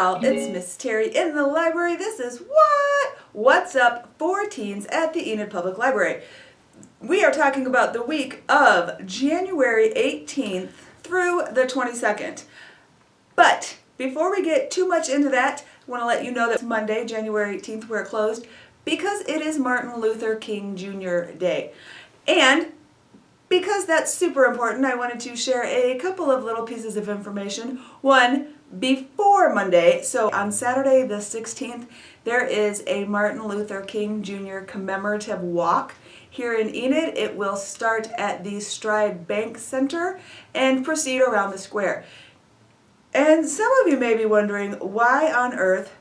y'all, it's Miss Terry in the library. This is What's Up for Teens at the Enid Public Library. We are talking about the week of January 18th through the 22nd. But before we get too much into that, I want to let you know that Monday, January 18th, we're closed because it is Martin Luther King Jr. Day. And because that's super important, I wanted to share a couple of little pieces of information. One, before Monday, so on Saturday the 16th, there is a Martin Luther King Jr. commemorative walk here in Enid. It will start at the Stride Bank Center and proceed around the square. And some of you may be wondering why on earth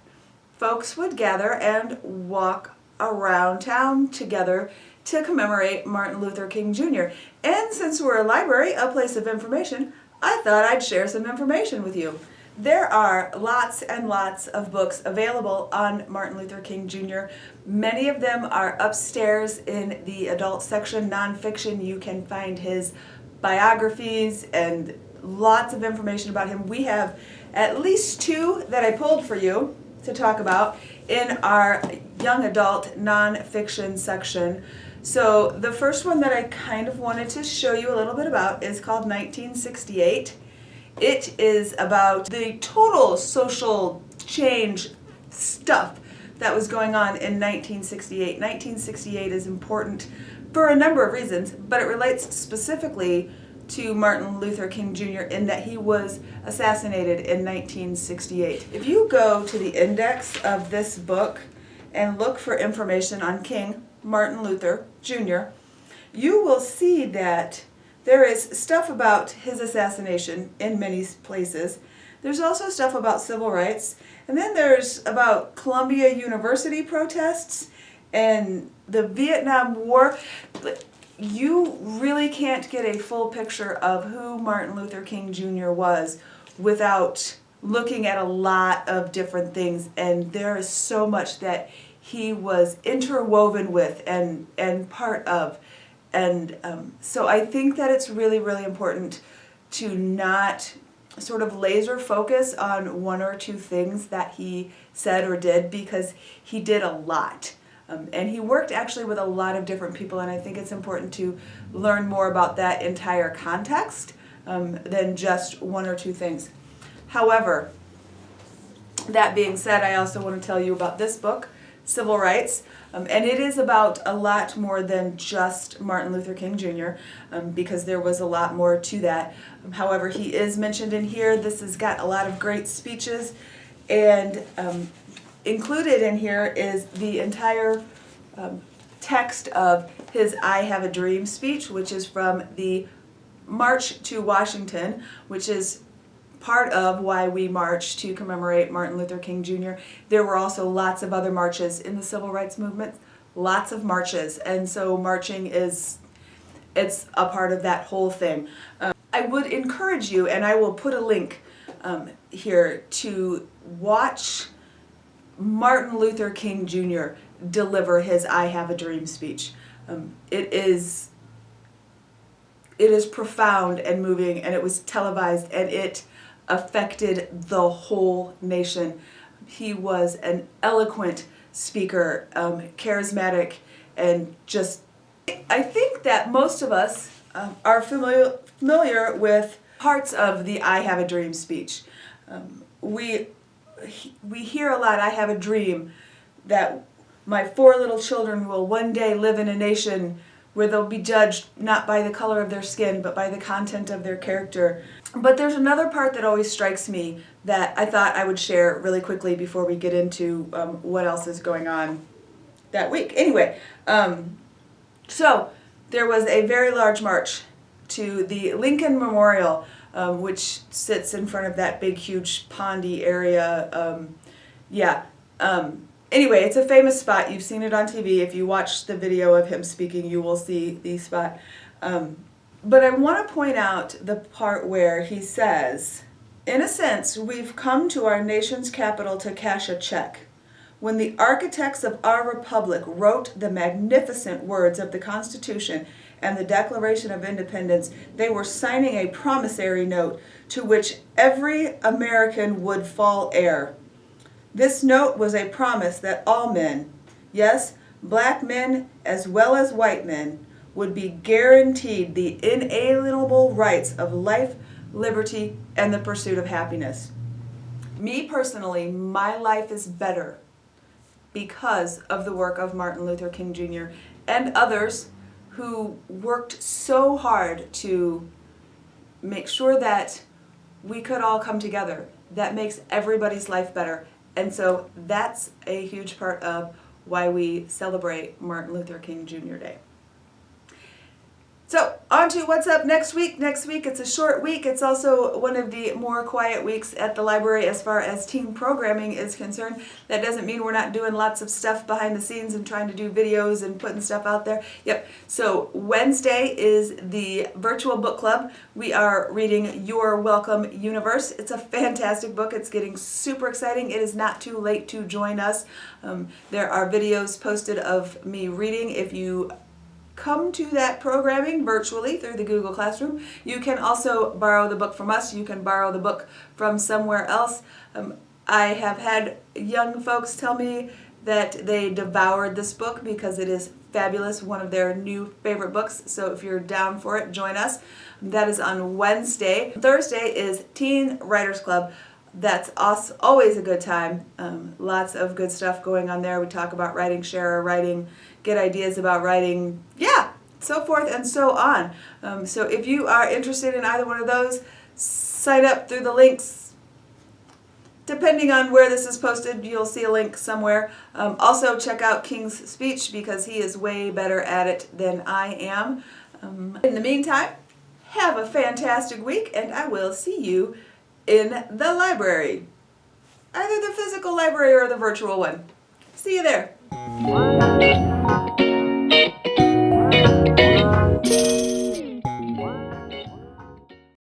folks would gather and walk around town together to commemorate Martin Luther King Jr. And since we're a library, a place of information, I thought I'd share some information with you. There are lots and lots of books available on Martin Luther King Jr. Many of them are upstairs in the adult section, nonfiction. You can find his biographies and lots of information about him. We have at least two that I pulled for you to talk about in our young adult nonfiction section. So the first one that I kind of wanted to show you a little bit about is called 1968. It is about the total social change stuff that was going on in 1968. 1968 is important for a number of reasons, but it relates specifically to Martin Luther King Jr. in that he was assassinated in 1968. If you go to the index of this book and look for information on King Martin Luther Jr., you will see that there is stuff about his assassination in many places. There's also stuff about civil rights, and then there's about Columbia University protests and the Vietnam War. You really can't get a full picture of who Martin Luther King Jr. was without looking at a lot of different things, and there is so much that he was interwoven with and part of. And so I think that it's really, really important to not sort of laser focus on one or two things that he said or did, because he did a lot. And he worked actually with a lot of different people, and I think it's important to learn more about that entire context than just one or two things. However, that being said, I also want to tell you about this book, Civil Rights, and it is about a lot more than just Martin Luther King Jr., because there was a lot more to that. However, he is mentioned in here. This has got a lot of great speeches, and included in here is the entire text of his I Have a Dream speech, which is from the March to Washington, which is part of why we march to commemorate Martin Luther King Jr. There were also lots of other marches in the civil rights movement, lots of marches, and so marching it's a part of that whole thing. I would encourage you, and I will put a link here, to watch Martin Luther King Jr. deliver his I Have a Dream speech. It is profound and moving, and it was televised, and it affected the whole nation. He was an eloquent speaker, charismatic, and just, I think that most of us are familiar with parts of the I Have a Dream speech. We hear a lot, I have a dream that my 4 little children will one day live in a nation where they'll be judged not by the color of their skin, but by the content of their character. But there's another part that always strikes me that I thought I would share really quickly before we get into what else is going on that week. Anyway, so there was a very large march to the Lincoln Memorial, which sits in front of that big, huge pondy area. Anyway, it's a famous spot. You've seen it on TV. If you watch the video of him speaking, you will see the spot. But I want to point out the part where he says, "In a sense, we've come to our nation's capital to cash a check. When the architects of our republic wrote the magnificent words of the Constitution and the Declaration of Independence, they were signing a promissory note to which every American would fall heir. This note was a promise that all men, yes, black men as well as white men, would be guaranteed the inalienable rights of life, liberty, and the pursuit of happiness. Me personally, my life is better because of the work of Martin Luther King Jr. and others who worked so hard to make sure that we could all come together. That makes everybody's life better. And so that's a huge part of why we celebrate Martin Luther King Jr. Day. So, on to what's up next week. Next week, it's a short week. It's also one of the more quiet weeks at the library as far as teen programming is concerned. That doesn't mean we're not doing lots of stuff behind the scenes and trying to do videos and putting stuff out there. Yep. So, Wednesday is the virtual book club. We are reading Your Welcome Universe. It's a fantastic book. It's getting super exciting. It is not too late to join us. There are videos posted of me reading. If you come to that programming virtually through the Google Classroom, you can also borrow the book from us. You can borrow the book from somewhere else. I have had young folks tell me that they devoured this book because it is fabulous, one of their new favorite books. So if you're down for it, join us. That is on Wednesday. Thursday is Teen Writers Club. That's always a good time. Lots of good stuff going on there. We talk about writing, share our writing, get ideas about writing, so forth and so on. So if you are interested in either one of those, sign up through the links. Depending on where this is posted, you'll see a link somewhere. Also, check out King's speech because he is way better at it than I am. In the meantime, have a fantastic week, and I will see you in the library. Either the physical library or the virtual one. See you there.